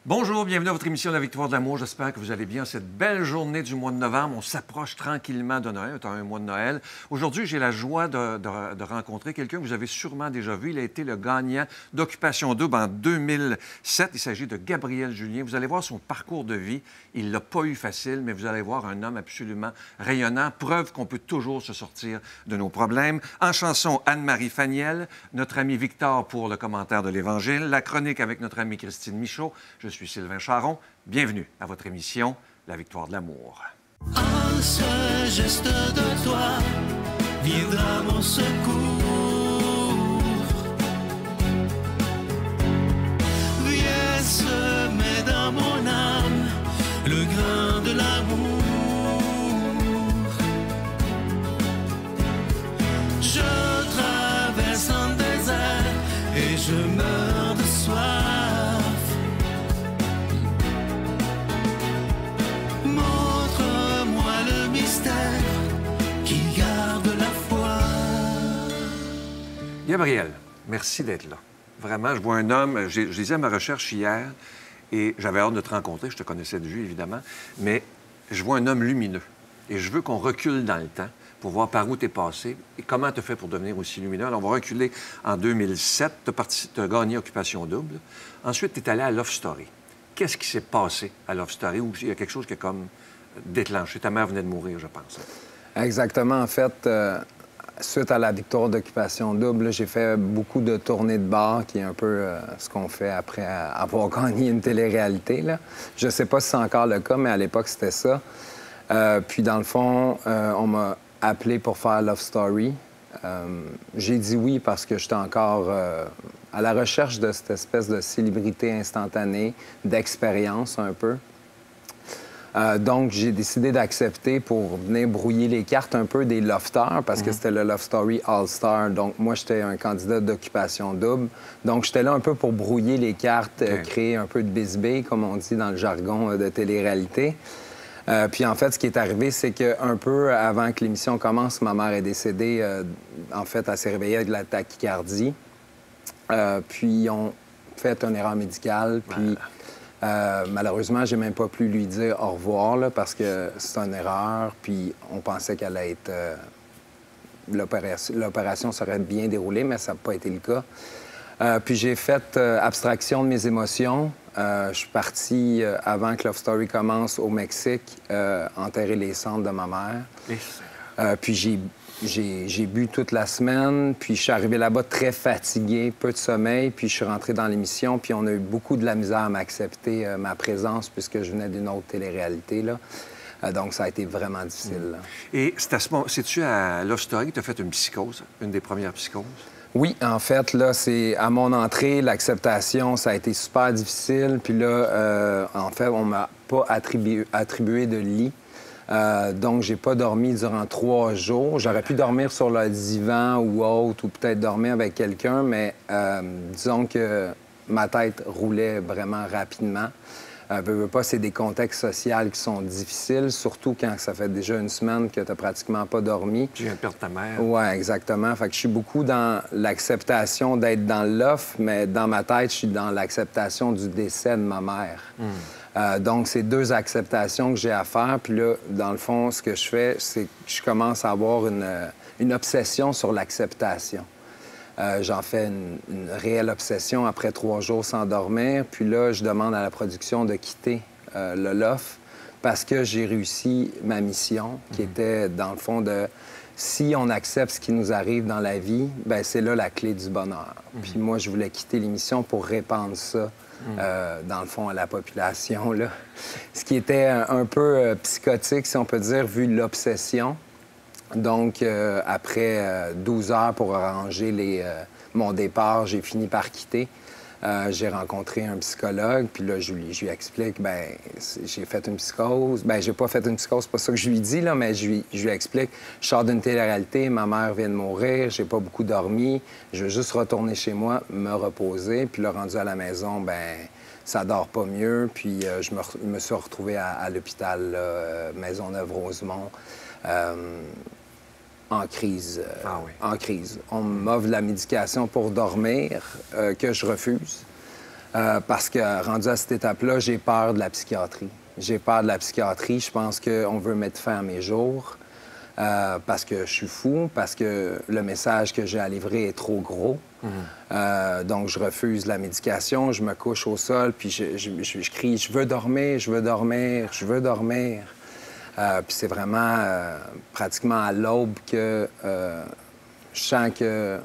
Bonjour, bienvenue à votre émission La Victoire de l'amour. J'espère que vous allez bien. Cette belle journée du mois de novembre, on s'approche tranquillement de Noël, étant un mois de Noël. Aujourd'hui, j'ai la joie de rencontrer quelqu'un que vous avez sûrement déjà vu. Il a été le gagnant d'Occupation Double en 2007. Il s'agit de Gabriel Julien. Vous allez voir son parcours de vie. Il ne l'a pas eu facile, mais vous allez voir un homme absolument rayonnant. Preuve qu'on peut toujours se sortir de nos problèmes. En chanson, Anne-Marie Faniel, notre ami Victor pour le commentaire de l'Évangile, la chronique avec notre amie Christine Michaud. Je suis Sylvain Charon. Bienvenue à votre émission La Victoire de l'amour. Un seul geste de toi viendra mon secours. Viens semer dans mon âme le grain de l'amour. Je traverse un désert et je meurs de soif. Gabriel, merci d'être là. Vraiment, je vois un homme, je lisais ma recherche hier et j'avais hâte de te rencontrer, je te connaissais de vue évidemment, mais je vois un homme lumineux et je veux qu'on recule dans le temps pour voir par où tu es passé et comment tu as fait pour devenir aussi lumineux. Alors, on va reculer en 2007, tu as gagné Occupation Double. Ensuite, tu es allé à Love Story. Qu'est-ce qui s'est passé à Love Story où il y a quelque chose qui a comme déclenché? Ta mère venait de mourir, je pense. Exactement. En fait, suite à la victoire d'Occupation Double, j'ai fait beaucoup de tournées de bar, qui est un peu ce qu'on fait après avoir gagné une télé-réalité, là. Je sais pas si c'est encore le cas, mais à l'époque, c'était ça. Puis, dans le fond, on m'a appelé pour faire Love Story. J'ai dit oui parce que j'étais encore à la recherche de cette espèce de célébrité instantanée, d'expérience un peu. Donc, j'ai décidé d'accepter pour venir brouiller les cartes un peu des lofters, parce que c'était le Love Story All-Star. Donc, moi, j'étais un candidat d'Occupation Double. Donc, j'étais là un peu pour brouiller les cartes, créer un peu de bisbille, comme on dit dans le jargon de télé-réalité. Puis, en fait, ce qui est arrivé, c'est qu'un peu avant que l'émission commence, ma mère est décédée. En fait, elle s'est réveillée avec de la tachycardie. Puis, on fait une erreur médicale, puis... malheureusement, j'ai même pas pu lui dire au revoir, là, parce que c'est une erreur, puis on pensait qu'elle allait être... l'opération serait bien déroulée, mais ça n'a pas été le cas. Puis j'ai fait abstraction de mes émotions. Je suis parti, avant que Love Story commence, au Mexique, enterrer les cendres de ma mère. Puis j'ai bu toute la semaine, puis je suis arrivé là-bas très fatigué, peu de sommeil, puis je suis rentré dans l'émission, puis on a eu beaucoup de la misère à m'accepter ma présence, puisque je venais d'une autre télé-réalité, là. Donc, ça a été vraiment difficile. Là. Et c'est à ce moment, c'est-tu à Love Story que tu as fait une psychose, une des premières psychoses? Oui, en fait, là, c'est à mon entrée, l'acceptation, ça a été super difficile. Puis là, en fait, on m'a pas attribué de lit. Donc, j'ai pas dormi durant 3 jours. J'aurais pu dormir sur le divan ou autre, ou peut-être dormir avec quelqu'un, mais disons que ma tête roulait vraiment rapidement. Veux pas, c'est des contextes sociaux qui sont difficiles, surtout quand ça fait déjà une semaine que tu pratiquement pas dormi. Tu viens de perdre ta mère. Oui, exactement. Fait que je suis beaucoup dans l'acceptation d'être dans l'offre, mais dans ma tête, je suis dans l'acceptation du décès de ma mère. Donc, c'est 2 acceptations que j'ai à faire. Puis là, dans le fond, ce que je fais, c'est que je commence à avoir une obsession sur l'acceptation. J'en fais une réelle obsession après 3 jours sans dormir. Puis là, je demande à la production de quitter le LOF parce que j'ai réussi ma mission, qui était, dans le fond, de... Si on accepte ce qui nous arrive dans la vie, bien, c'est là la clé du bonheur. Puis moi, je voulais quitter l'émission pour répandre ça, dans le fond, à la population, là. Ce qui était un peu psychotique, si on peut dire, vu l'obsession. Donc, après 12 heures pour arranger mon départ, j'ai fini par quitter. J'ai rencontré un psychologue, puis là, je lui explique, bien, j'ai fait une psychose. Bien, j'ai pas fait une psychose, c'est pas ça que je lui dis, là, mais je lui explique, je sors d'une télé-réalité, ma mère vient de mourir, j'ai pas beaucoup dormi, je veux juste retourner chez moi, me reposer. Puis là, rendu à la maison, bien, ça dort pas mieux. Puis je me suis retrouvé à l'hôpital Maisonneuve-Rosemont. En crise. En crise. On m'offre de la médication pour dormir, que je refuse. Parce que, rendu à cette étape-là, j'ai peur de la psychiatrie. J'ai peur de la psychiatrie. Je pense qu'on veut mettre fin à mes jours parce que je suis fou, parce que le message que j'ai à livrer est trop gros. Donc, je refuse la médication, je me couche au sol, puis je crie « Je veux dormir, je veux dormir, je veux dormir ». Puis c'est vraiment pratiquement à l'aube que je sens que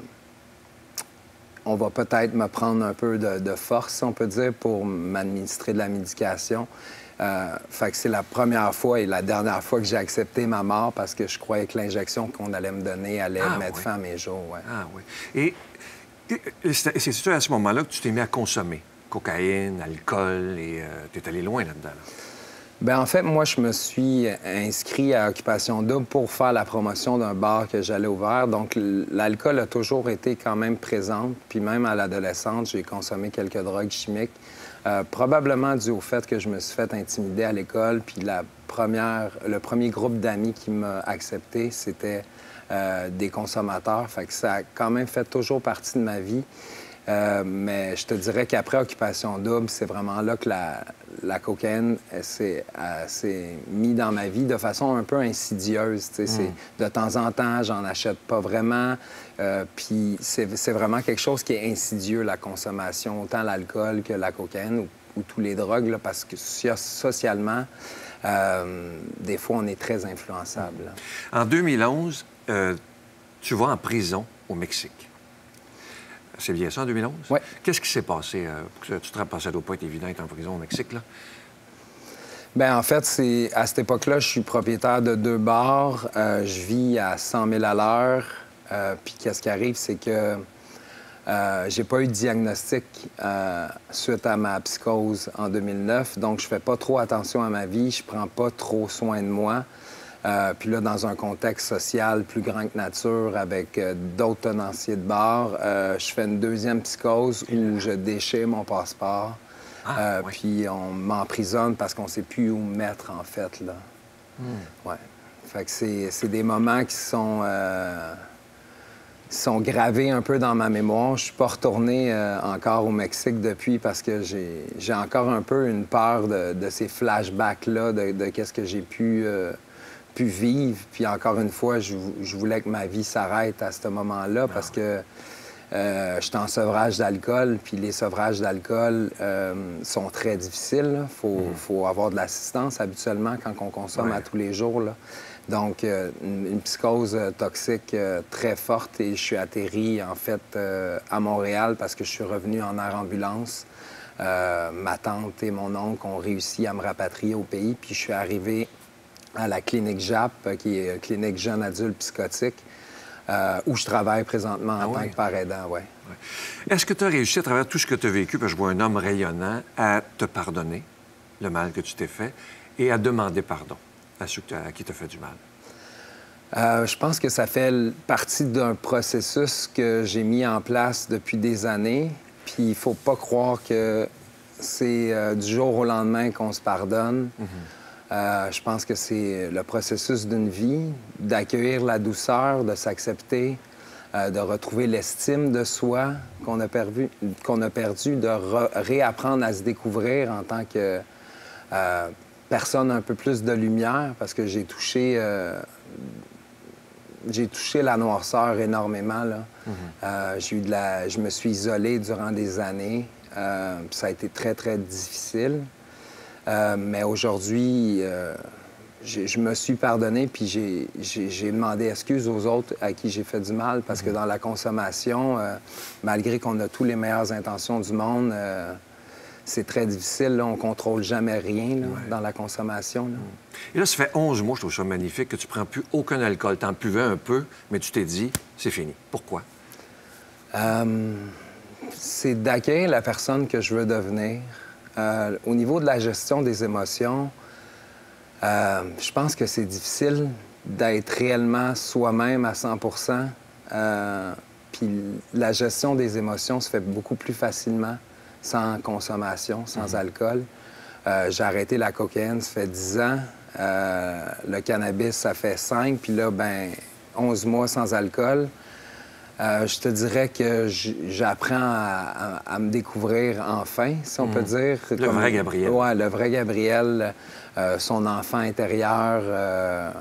on va peut-être me prendre un peu de force, si on peut dire, pour m'administrer de la médication. Fait que c'est la première fois et la dernière fois que j'ai accepté ma mort parce que je croyais que l'injection qu'on allait me donner allait mettre fin à mes jours. Ouais. Ah oui. Et c'est à ce moment-là que tu t'es mis à consommer cocaïne, alcool, et tu es allé loin là-dedans. Là. Bien, en fait, moi, je me suis inscrit à Occupation Double pour faire la promotion d'un bar que j'allais ouvrir. Donc, l'alcool a toujours été quand même présente. Puis même à l'adolescence, j'ai consommé quelques drogues chimiques. Probablement dû au fait que je me suis fait intimider à l'école. Puis le premier groupe d'amis qui m'a accepté, c'était des consommateurs. Fait que ça a quand même fait toujours partie de ma vie. Mais je te dirais qu'après Occupation Double, c'est vraiment là que la cocaïne s'est mise dans ma vie de façon un peu insidieuse. De temps en temps, j'en achète pas vraiment. Puis c'est vraiment quelque chose qui est insidieux, la consommation, autant l'alcool que la cocaïne ou tous les drogues, là, parce que socialement, des fois, on est très influençable. En 2011, tu vas en prison au Mexique. C'est bien ça, en 2011? Oui. Qu'est-ce qui s'est passé? Tu te rappelles, ça ne doit pas être évident d'être en prison au Mexique, là? Bien, en fait, à cette époque-là, je suis propriétaire de 2 bars. Je vis à 100 000 à l'heure. Puis qu'est-ce qui arrive, c'est que j'ai pas eu de diagnostic suite à ma psychose en 2009. Donc, je fais pas trop attention à ma vie. Je prends pas trop soin de moi. Puis là, dans un contexte social plus grand que nature, avec d'autres tenanciers de bar, je fais une deuxième psychose où je déchire mon passeport. Oui. Puis on m'emprisonne parce qu'on sait plus où me mettre, en fait, là. Ouais. Fait que c'est des moments qui sont gravés un peu dans ma mémoire. Je suis pas retourné encore au Mexique depuis parce que j'ai encore un peu une peur de ces flashbacks-là, de qu'est-ce que j'ai pu vivre. Puis encore une fois, je voulais que ma vie s'arrête à ce moment-là parce que j'étais en sevrage d'alcool, puis les sevrages d'alcool sont très difficiles. Il faut avoir de l'assistance habituellement quand on consomme à tous les jours, là. Donc, une psychose toxique très forte et je suis atterri, en fait, à Montréal parce que je suis revenu en air ambulance. Ma tante et mon oncle ont réussi à me rapatrier au pays, puis je suis arrivé à la clinique JAP, qui est clinique jeune adulte psychotique, où je travaille présentement en tant que parent aidant, ouais. Est-ce que tu as réussi, à travers tout ce que tu as vécu, parce que je vois un homme rayonnant, à te pardonner le mal que tu t'es fait et à demander pardon à ceux à qui tu as fait du mal? Je pense que ça fait partie d'un processus que j'ai mis en place depuis des années. Puis il faut pas croire que c'est du jour au lendemain qu'on se pardonne. Je pense que c'est le processus d'une vie, d'accueillir la douceur, de s'accepter, de retrouver l'estime de soi qu'on a perdu, de réapprendre à se découvrir en tant que personne un peu plus de lumière, parce que j'ai touché la noirceur énormément, là. Je me suis isolé durant des années. Ça a été très, très difficile. Mais aujourd'hui, je me suis pardonné, puis j'ai demandé excuse aux autres à qui j'ai fait du mal, parce que dans la consommation, malgré qu'on a toutes les meilleures intentions du monde, c'est très difficile. Là. On ne contrôle jamais rien là, dans la consommation. Là. Et là, ça fait 11 mois, je trouve ça magnifique, que tu ne prends plus aucun alcool. Tu en buvais un peu, mais tu t'es dit, c'est fini. Pourquoi? C'est d'accueillir la personne que je veux devenir. Au niveau de la gestion des émotions, je pense que c'est difficile d'être réellement soi-même à 100 Puis la gestion des émotions se fait beaucoup plus facilement sans consommation, sans alcool. J'ai arrêté la cocaïne, ça fait 10 ans. Le cannabis, ça fait 5. Puis là, 11 mois sans alcool. Je te dirais que j'apprends à me découvrir enfin, si on peut dire. Le vrai Gabriel. Oui, le vrai Gabriel, son enfant intérieur.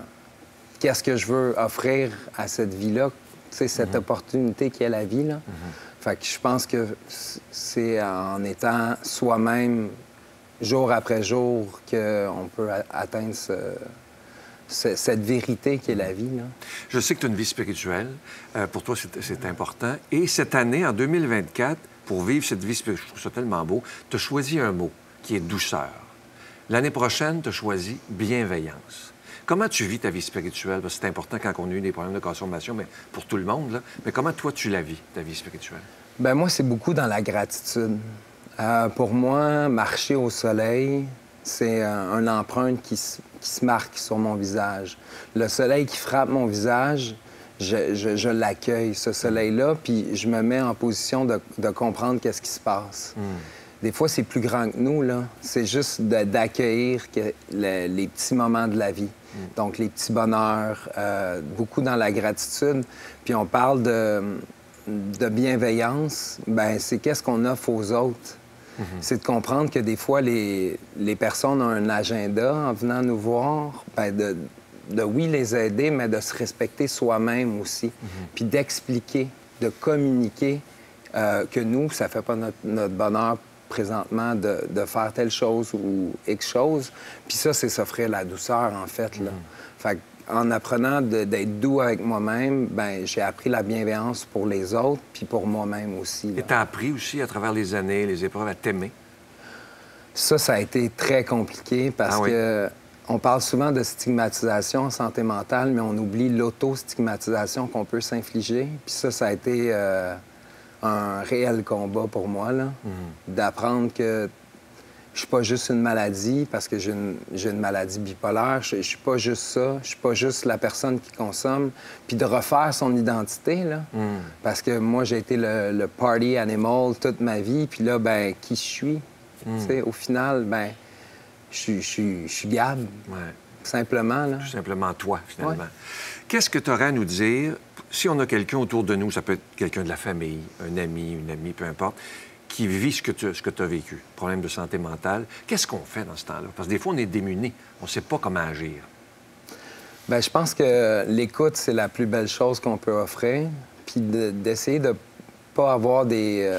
Qu'est-ce que je veux offrir à cette vie-là? Tu sais, cette opportunité qu'est la vie, là. Fait que je pense que c'est en étant soi-même, jour après jour, qu'on peut atteindre cette vérité qui est la vie, là. Je sais que tu as une vie spirituelle. Pour toi, c'est important. Et cette année, en 2024, pour vivre cette vie spirituelle, je trouve ça tellement beau, tu as choisi un mot qui est douceur. L'année prochaine, tu as choisi bienveillance. Comment tu vis ta vie spirituelle? Parce que c'est important quand on a eu des problèmes de consommation, mais pour tout le monde, là. Mais comment toi, tu la vis, ta vie spirituelle? Bien, moi, c'est beaucoup dans la gratitude. Pour moi, marcher au soleil, c'est une empreinte qui se marque sur mon visage. Le soleil qui frappe mon visage, je l'accueille, ce soleil-là, puis je me mets en position de comprendre qu'est-ce qui se passe. Des fois, c'est plus grand que nous, là. C'est juste d'accueillir les petits moments de la vie. Donc, les petits bonheurs, beaucoup dans la gratitude. Puis on parle de bienveillance. Bien, c'est qu'est-ce qu'on offre aux autres. C'est de comprendre que des fois, les personnes ont un agenda en venant nous voir. Bien, oui, les aider, mais de se respecter soi-même aussi. Puis d'expliquer, de communiquer que nous, ça fait pas notre bonheur présentement de faire telle chose ou X chose. Puis ça, c'est s'offrir la douceur, en fait, là. Fait en apprenant d'être doux avec moi-même, ben j'ai appris la bienveillance pour les autres puis pour moi-même aussi, là. Et tu as appris aussi, à travers les années, les épreuves, à t'aimer? Ça a été très compliqué parce que on parle souvent de stigmatisation en santé mentale, mais on oublie l'auto-stigmatisation qu'on peut s'infliger. Puis ça a été un réel combat pour moi, là, d'apprendre que je suis pas juste une maladie parce que j'ai une maladie bipolaire. Je suis pas juste ça. Je suis pas juste la personne qui consomme. Puis de refaire son identité, là. Parce que moi, j'ai été le party animal toute ma vie. Puis là, ben qui je suis? Tu sais, au final, ben je suis Gab. Ouais. Simplement, là. Tout simplement toi, finalement. Ouais. Qu'est-ce que tu aurais à nous dire si on a quelqu'un autour de nous, ça peut être quelqu'un de la famille, un ami, une amie, peu importe, qui vit ce que tu as vécu, problème de santé mentale, qu'est-ce qu'on fait dans ce temps-là? Parce que des fois, on est démunis. On ne sait pas comment agir. Bien, je pense que l'écoute, c'est la plus belle chose qu'on peut offrir. Puis d'essayer de ne pas avoir des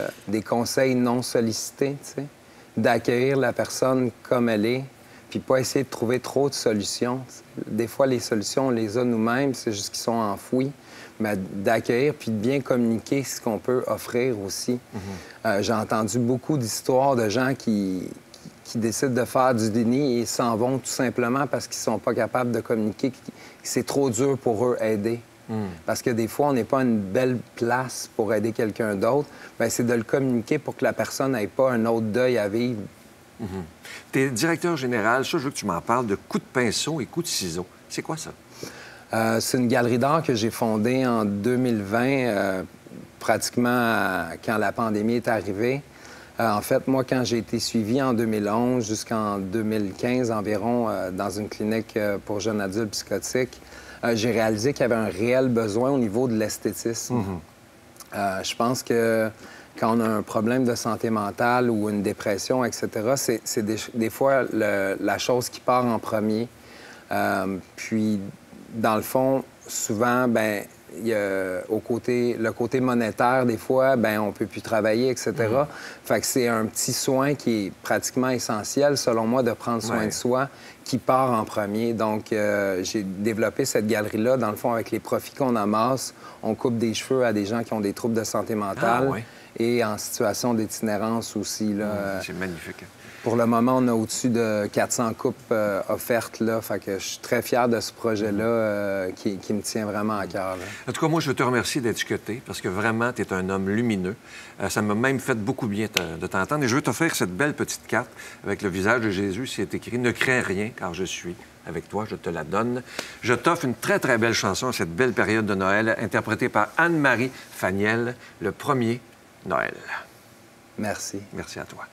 conseils non sollicités, tu sais. D'accueillir la personne comme elle est, puis pas essayer de trouver trop de solutions. Des fois, les solutions, on les a nous-mêmes, c'est juste qu'ils sont enfouis. Mais d'accueillir puis de bien communiquer ce qu'on peut offrir aussi. J'ai entendu beaucoup d'histoires de gens qui décident de faire du déni et s'en vont tout simplement parce qu'ils sont pas capables de communiquer, que c'est trop dur pour eux aider. Parce que des fois, on n'est pas une belle place pour aider quelqu'un d'autre. Bien, c'est de le communiquer pour que la personne n'ait pas un autre deuil à vivre. Tu es directeur général, ça, je veux que tu m'en parles, de coups de pinceau et coups de ciseaux. C'est quoi ça? C'est une galerie d'art que j'ai fondée en 2020, pratiquement quand la pandémie est arrivée. En fait, moi, quand j'ai été suivi en 2011 jusqu'en 2015 environ dans une clinique pour jeunes adultes psychotiques, j'ai réalisé qu'il y avait un réel besoin au niveau de l'esthétisme. Je pense que quand on a un problème de santé mentale ou une dépression, etc., c'est des fois la chose qui part en premier. Puis, dans le fond, souvent, bien, il y a le côté monétaire, des fois, bien, on peut plus travailler, etc. Fait que c'est un petit soin qui est pratiquement essentiel, selon moi, de prendre soin de soi, qui part en premier. Donc, j'ai développé cette galerie-là, dans le fond, avec les profits qu'on amasse. On coupe des cheveux à des gens qui ont des troubles de santé mentale et en situation d'itinérance aussi, là. C'est magnifique. Pour le moment, on a au-dessus de 400 coupes offertes, là. Fait que je suis très fier de ce projet-là qui me tient vraiment à cœur, là. En tout cas, moi, je veux te remercier d'être discuté parce que vraiment, tu es un homme lumineux. Ça m'a même fait beaucoup bien de t'entendre. Et je veux t'offrir cette belle petite carte avec le visage de Jésus. C'est écrit « Ne crains rien, car je suis avec toi, je te la donne ». Je t'offre une très, très belle chanson à cette belle période de Noël, interprétée par Anne-Marie Faniel, le premier Noël. Merci. Merci à toi.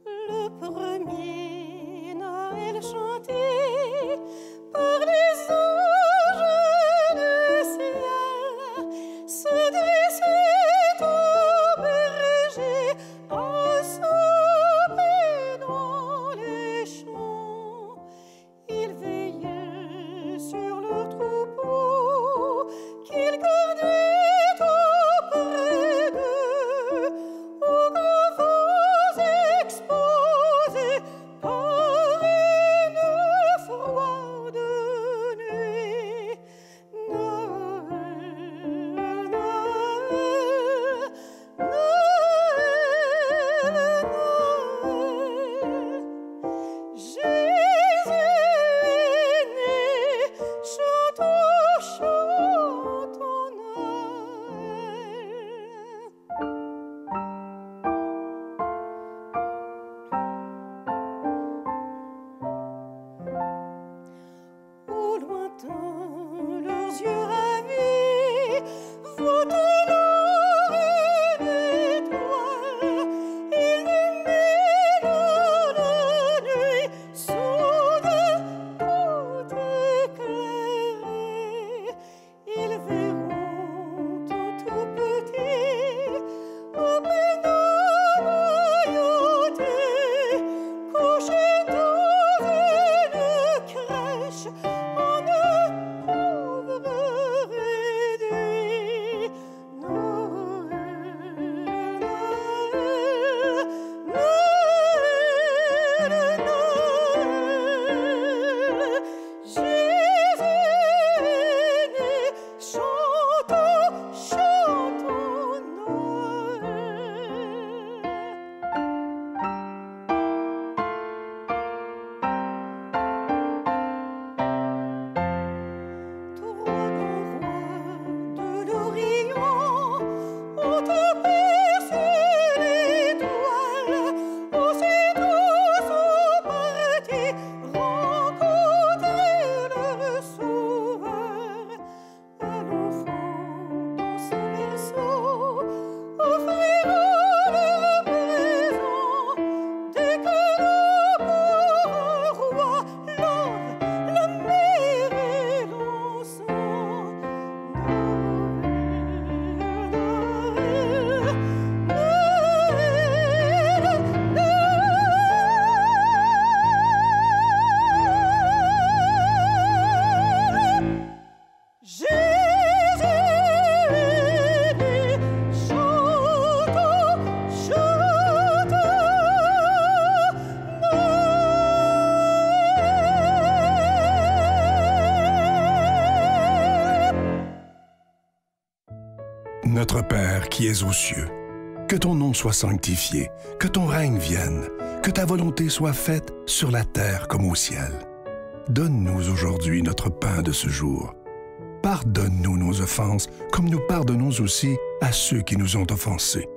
Le dans leurs yeux ravis, voient alors une étoile illuminant la nuit, soudain tout éclairé. Ils verront tout petit, à peine noyauté, couché dans une crèche, en un pauvre réduit. Noël, Noël, Noël, Noël, Jésus est né, chantons, chantons Noël. Trois grands rois de l'Orient ont aperçu l'étoile. Aussitôt sont partis rencontrer leur sauveur. À l'enfant dans son berceau offriront leur présent, des cadeaux pour un roi, l'or, la mer et l'encens. Jésus est né, chantons, chantons Notre Père qui es aux cieux, que ton nom soit sanctifié, que ton règne vienne, que ta volonté soit faite sur la terre comme au ciel. Donne-nous aujourd'hui notre pain de ce jour. Pardonne-nous nos offenses, comme nous pardonnons aussi à ceux qui nous ont offensés.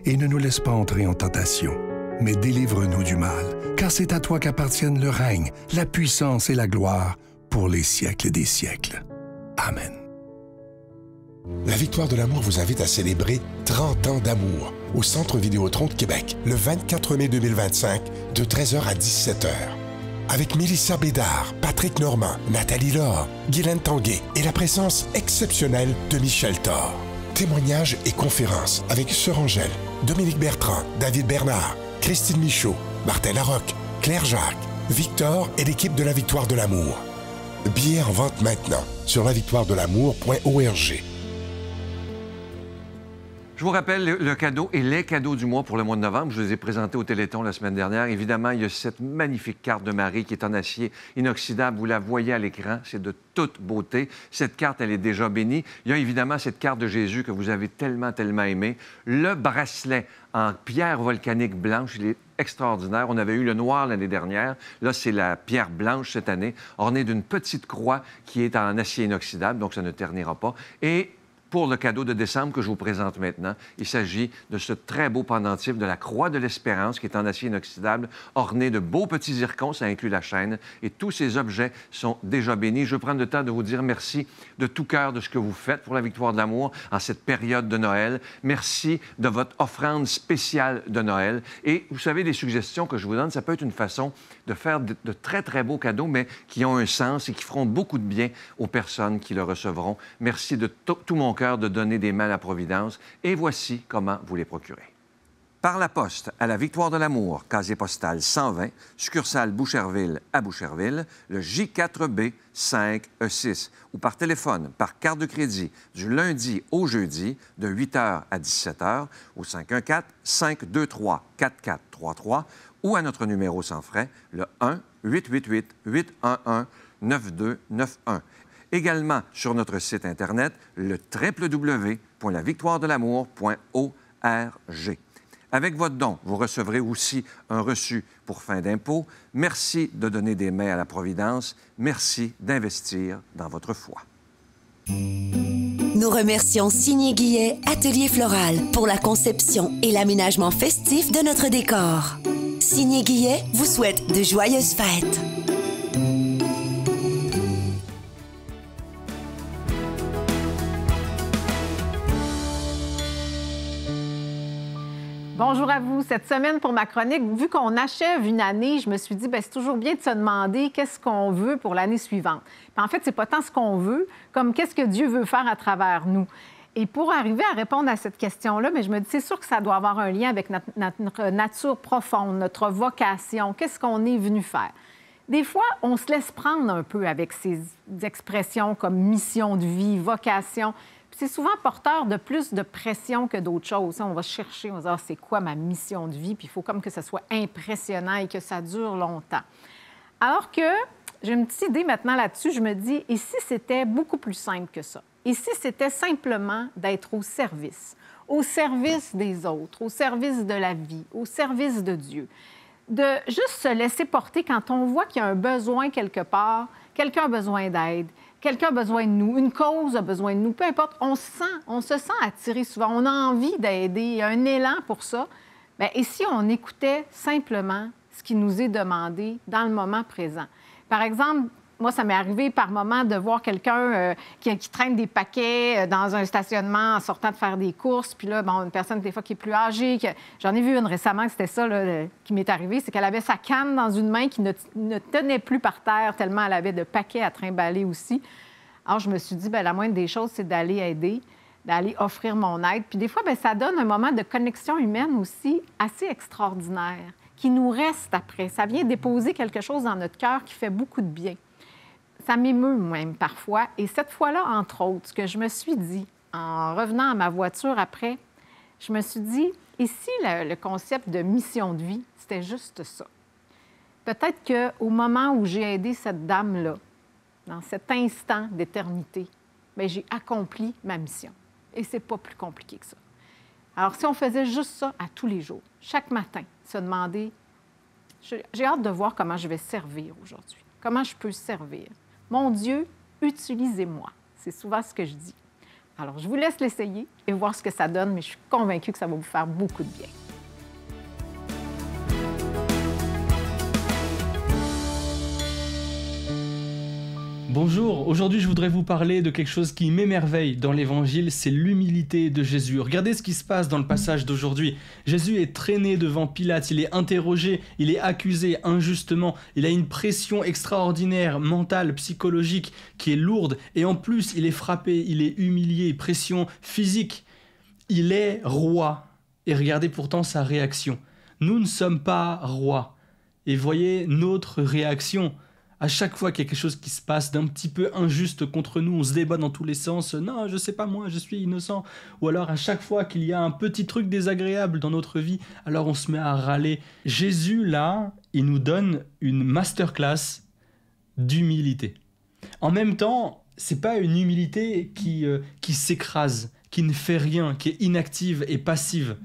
Et ne nous laisse pas entrer en tentation, mais délivre-nous du mal, car c'est à toi qu'appartiennent le règne, la puissance et la gloire pour les siècles des siècles. Amen. La Victoire de l'amour vous invite à célébrer 30 ans d'amour au Centre Vidéotron de Québec le 24 mai 2025 de 13h à 17h. Avec Mélissa Bédard, Patrick Normand, Nathalie Laure, Guylaine Tanguay et la présence exceptionnelle de Michel Thor. Témoignages et conférences avec Sœur Angèle, Dominique Bertrand, David Bernard, Christine Michaud, Martin Larocque, Claire Jacques, Victor et l'équipe de la Victoire de l'amour. Billets en vente maintenant sur lavictoiredelamour.org. Je vous rappelle le cadeau et les cadeaux du mois pour le mois de novembre. Je les ai présentés au Téléthon la semaine dernière. Évidemment, il y a cette magnifique carte de Marie qui est en acier inoxydable. Vous la voyez à l'écran. C'est de toute beauté. Cette carte, elle est déjà bénie. Il y a évidemment cette carte de Jésus que vous avez tellement, tellement aimée. Le bracelet en pierre volcanique blanche, il est extraordinaire. On avait eu le noir l'année dernière. Là, c'est la pierre blanche cette année, ornée d'une petite croix qui est en acier inoxydable, donc ça ne ternira pas. Et pour le cadeau de décembre que je vous présente maintenant, il s'agit de ce très beau pendentif de la Croix de l'Espérance qui est en acier inoxydable, orné de beaux petits zircons, ça inclut la chaîne. Et tous ces objets sont déjà bénis. Je veux prendre le temps de vous dire merci de tout cœur de ce que vous faites pour la Victoire de l'amour en cette période de Noël. Merci de votre offrande spéciale de Noël. Et vous savez, les suggestions que je vous donne, ça peut être une façon de faire de très, très beaux cadeaux, mais qui ont un sens et qui feront beaucoup de bien aux personnes qui le recevront. Merci de tout mon cœur de donner des mains à la Providence. Et voici comment vous les procurer. Par la poste à la Victoire de l'amour, casier postal 120, succursale Boucherville à Boucherville, le J4B 5E6. Ou par téléphone, par carte de crédit, du lundi au jeudi, de 8h à 17h, au 514-523-4433, ou à notre numéro sans frais, le 1-888-811-9291. Également sur notre site Internet, le www.lavictoiredelamour.org. Avec votre don, vous recevrez aussi un reçu pour fin d'impôt. Merci de donner des mains à la Providence. Merci d'investir dans votre foi. Nous remercions Signé Guillet, Atelier Floral, pour la conception et l'aménagement festif de notre décor. Signé Guillet vous souhaite de joyeuses fêtes. Bonjour à vous. Cette semaine, pour ma chronique, vu qu'on achève une année, je me suis dit, c'est toujours bien de se demander qu'est-ce qu'on veut pour l'année suivante. Puis en fait, c'est pas tant ce qu'on veut, comme qu'est-ce que Dieu veut faire à travers nous. Et pour arriver à répondre à cette question-là, je me dis, c'est sûr que ça doit avoir un lien avec notre nature profonde, notre vocation, qu'est-ce qu'on est venu faire. Des fois, on se laisse prendre un peu avec ces expressions comme mission de vie, vocation. C'est souvent porteur de plus de pression que d'autres choses. On va chercher, on va dire, c'est quoi ma mission de vie? Puis il faut comme que ça soit impressionnant et que ça dure longtemps. Alors que j'ai une petite idée maintenant là-dessus, je me dis, et si c'était beaucoup plus simple que ça? Et si c'était simplement d'être au service des autres, au service de la vie, au service de Dieu? De juste se laisser porter quand on voit qu'il y a un besoin quelque part, quelqu'un a besoin d'aide, quelqu'un a besoin de nous, une cause a besoin de nous, peu importe, on se sent attiré souvent, on a envie d'aider, il y a un élan pour ça. Bien, et si on écoutait simplement ce qui nous est demandé dans le moment présent? Par exemple, moi, ça m'est arrivé par moment de voir quelqu'un qui traîne des paquets dans un stationnement en sortant de faire des courses. Puis là, une personne des fois qui est plus âgée. J'en ai vu une récemment, c'était ça là, qui m'est arrivé, c'est qu'elle avait sa canne dans une main qui ne tenait plus par terre tellement elle avait de paquets à trimballer aussi. Alors, je me suis dit, la moindre des choses, c'est d'aller aider, d'aller offrir mon aide. Puis des fois, ça donne un moment de connexion humaine aussi assez extraordinaire qui nous reste après. Ça vient déposer quelque chose dans notre cœur qui fait beaucoup de bien. Ça m'émeut même parfois. Et cette fois-là, entre autres, ce que je me suis dit, en revenant à ma voiture après, je me suis dit, et si le concept de mission de vie, c'était juste ça? Peut-être qu'au moment où j'ai aidé cette dame-là, dans cet instant d'éternité, j'ai accompli ma mission. Et c'est pas plus compliqué que ça. Alors, si on faisait juste ça à tous les jours, chaque matin, se demander, j'ai hâte de voir comment je vais servir aujourd'hui. Comment je peux servir? Mon Dieu, utilisez-moi. C'est souvent ce que je dis. Alors, je vous laisse l'essayer et voir ce que ça donne, mais je suis convaincue que ça va vous faire beaucoup de bien. Bonjour, aujourd'hui je voudrais vous parler de quelque chose qui m'émerveille dans l'Évangile, c'est l'humilité de Jésus. Regardez ce qui se passe dans le passage d'aujourd'hui. Jésus est traîné devant Pilate, il est interrogé, il est accusé injustement, il a une pression extraordinaire, mentale, psychologique, qui est lourde, et en plus il est frappé, il est humilié, pression physique. Il est roi, et regardez pourtant sa réaction. Nous ne sommes pas rois, et voyez notre réaction. À chaque fois qu'il y a quelque chose qui se passe d'un petit peu injuste contre nous, on se débat dans tous les sens. Non, je sais pas moi, je suis innocent. Ou alors à chaque fois qu'il y a un petit truc désagréable dans notre vie, alors on se met à râler. Jésus, là, il nous donne une masterclass d'humilité. En même temps, c'est pas une humilité qui s'écrase, qui ne fait rien, qui est inactive et passive.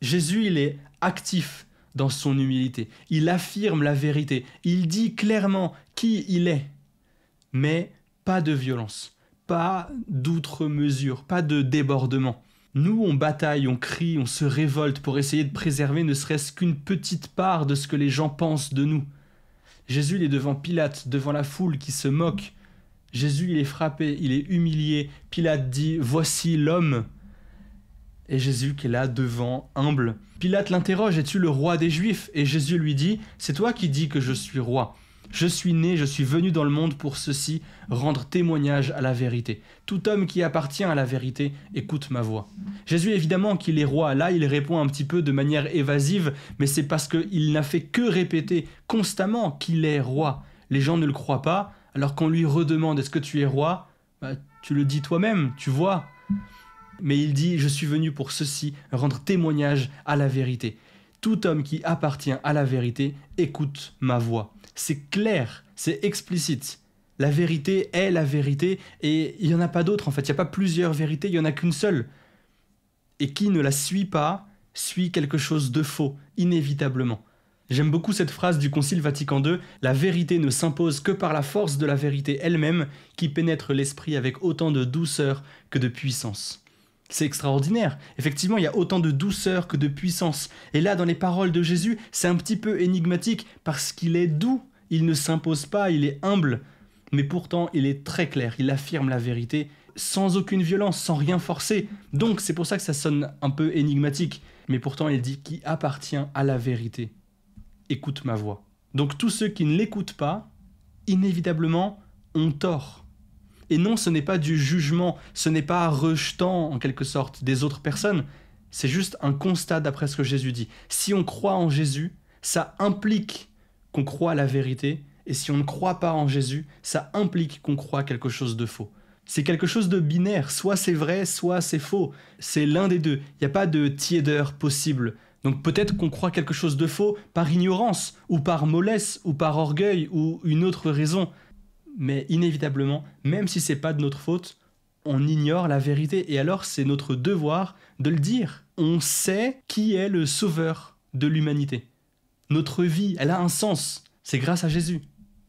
Jésus, il est actif dans son humilité. Il affirme la vérité. Il dit clairement qui il est. Mais pas de violence, pas d'outre-mesure, pas de débordement. Nous, on bataille, on crie, on se révolte pour essayer de préserver ne serait-ce qu'une petite part de ce que les gens pensent de nous. Jésus, il est devant Pilate, devant la foule qui se moque. Jésus, il est frappé, il est humilié. Pilate dit « Voici l'homme ». Et Jésus qui est là devant, humble. Pilate l'interroge, es-tu le roi des Juifs? Et Jésus lui dit, c'est toi qui dis que je suis roi. Je suis né, je suis venu dans le monde pour ceci, rendre témoignage à la vérité. Tout homme qui appartient à la vérité écoute ma voix. Jésus, évidemment qu'il est roi. Là, il répond un petit peu de manière évasive, mais c'est parce qu'il n'a fait que répéter constamment qu'il est roi. Les gens ne le croient pas, alors qu'on lui redemande, est-ce que tu es roi? Tu le dis toi-même, tu vois. Mais il dit, je suis venu pour ceci, rendre témoignage à la vérité. Tout homme qui appartient à la vérité écoute ma voix. C'est clair, c'est explicite. La vérité est la vérité et il n'y en a pas d'autre en fait. Il n'y a pas plusieurs vérités, il n'y en a qu'une seule. Et qui ne la suit pas, suit quelque chose de faux, inévitablement. J'aime beaucoup cette phrase du Concile Vatican II, « La vérité ne s'impose que par la force de la vérité elle-même qui pénètre l'esprit avec autant de douceur que de puissance. » C'est extraordinaire. Effectivement, il y a autant de douceur que de puissance. Et là, dans les paroles de Jésus, c'est un petit peu énigmatique parce qu'il est doux. Il ne s'impose pas, il est humble. Mais pourtant, il est très clair. Il affirme la vérité. sans aucune violence, sans rien forcer. Donc c'est pour ça que ça sonne un peu énigmatique. Mais pourtant il dit qui appartient à la vérité. Écoute ma voix. Donc tous ceux qui ne l'écoutent pas, inévitablement, ont tort. Et non, ce n'est pas du jugement, ce n'est pas rejetant en quelque sorte des autres personnes, c'est juste un constat d'après ce que Jésus dit. Si on croit en Jésus, ça implique qu'on croit à la vérité, et si on ne croit pas en Jésus, ça implique qu'on croit quelque chose de faux. C'est quelque chose de binaire, soit c'est vrai, soit c'est faux. C'est l'un des deux, il n'y a pas de tiédeur possible. Donc peut-être qu'on croit quelque chose de faux par ignorance, ou par mollesse, ou par orgueil, ou une autre raison. Mais inévitablement, même si c'est pas de notre faute, on ignore la vérité. Et alors c'est notre devoir de le dire. On sait qui est le sauveur de l'humanité. Notre vie, elle a un sens. C'est grâce à Jésus.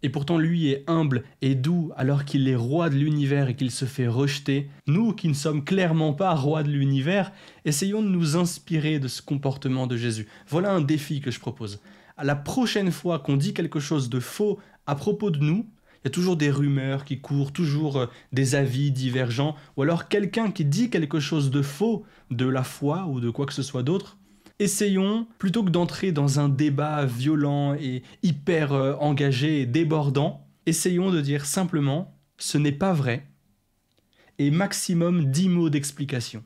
Et pourtant lui est humble et doux alors qu'il est roi de l'univers et qu'il se fait rejeter. Nous qui ne sommes clairement pas rois de l'univers, essayons de nous inspirer de ce comportement de Jésus. Voilà un défi que je propose. À la prochaine fois qu'on dit quelque chose de faux à propos de nous, il y a toujours des rumeurs qui courent, toujours des avis divergents, ou alors quelqu'un qui dit quelque chose de faux de la foi ou de quoi que ce soit d'autre. Essayons, plutôt que d'entrer dans un débat violent et hyper engagé et débordant, essayons de dire simplement « ce n'est pas vrai » et maximum 10 mots d'explication.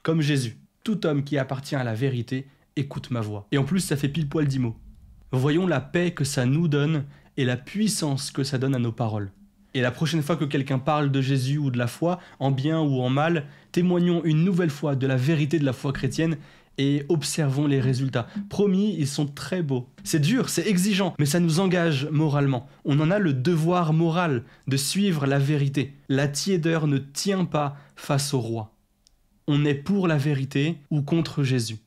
Comme Jésus, tout homme qui appartient à la vérité écoute ma voix. Et en plus, ça fait pile poil 10 mots. Voyons la paix que ça nous donne et la puissance que ça donne à nos paroles. Et la prochaine fois que quelqu'un parle de Jésus ou de la foi, en bien ou en mal, témoignons une nouvelle fois de la vérité de la foi chrétienne et observons les résultats. Promis, ils sont très beaux. C'est dur, c'est exigeant, mais ça nous engage moralement. On en a le devoir moral de suivre la vérité. La tiédeur ne tient pas face au roi. On est pour la vérité ou contre Jésus.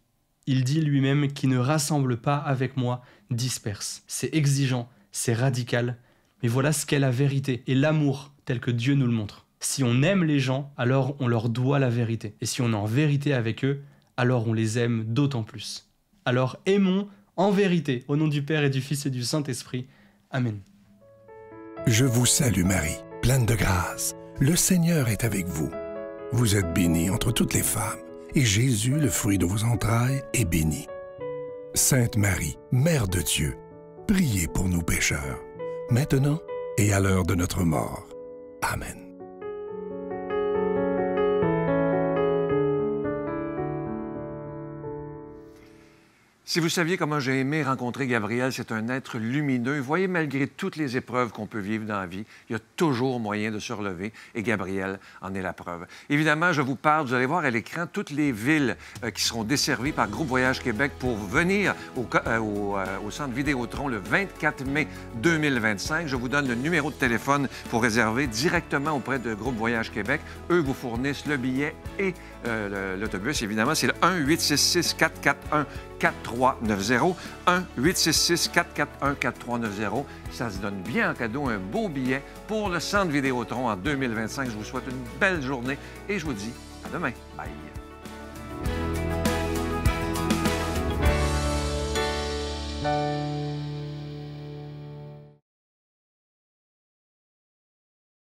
Il dit lui-même « qui ne rassemble pas avec moi disperse ». C'est exigeant. C'est radical, mais voilà ce qu'est la vérité et l'amour tel que Dieu nous le montre. Si on aime les gens, alors on leur doit la vérité. Et si on est en vérité avec eux, alors on les aime d'autant plus. Alors aimons en vérité, au nom du Père et du Fils et du Saint-Esprit. Amen. Je vous salue Marie, pleine de grâce. Le Seigneur est avec vous. Vous êtes bénie entre toutes les femmes, et Jésus, le fruit de vos entrailles, est béni. Sainte Marie, Mère de Dieu, priez pour nous pécheurs, maintenant et à l'heure de notre mort. Amen. Si vous saviez comment j'ai aimé rencontrer Gabriel, c'est un être lumineux. Vous voyez, malgré toutes les épreuves qu'on peut vivre dans la vie, il y a toujours moyen de se relever et Gabriel en est la preuve. Évidemment, je vous parle, vous allez voir à l'écran toutes les villes qui seront desservies par Groupe Voyage Québec pour venir au Centre Vidéotron le 24 mai 2025. Je vous donne le numéro de téléphone pour réserver directement auprès de Groupe Voyage Québec. Eux vous fournissent le billet et l'autobus. Évidemment, c'est le 1-866-441-4390. 1-866-441-4390. Ça se donne bien en cadeau un beau billet pour le Centre Vidéotron en 2025. Je vous souhaite une belle journée et je vous dis à demain. Bye!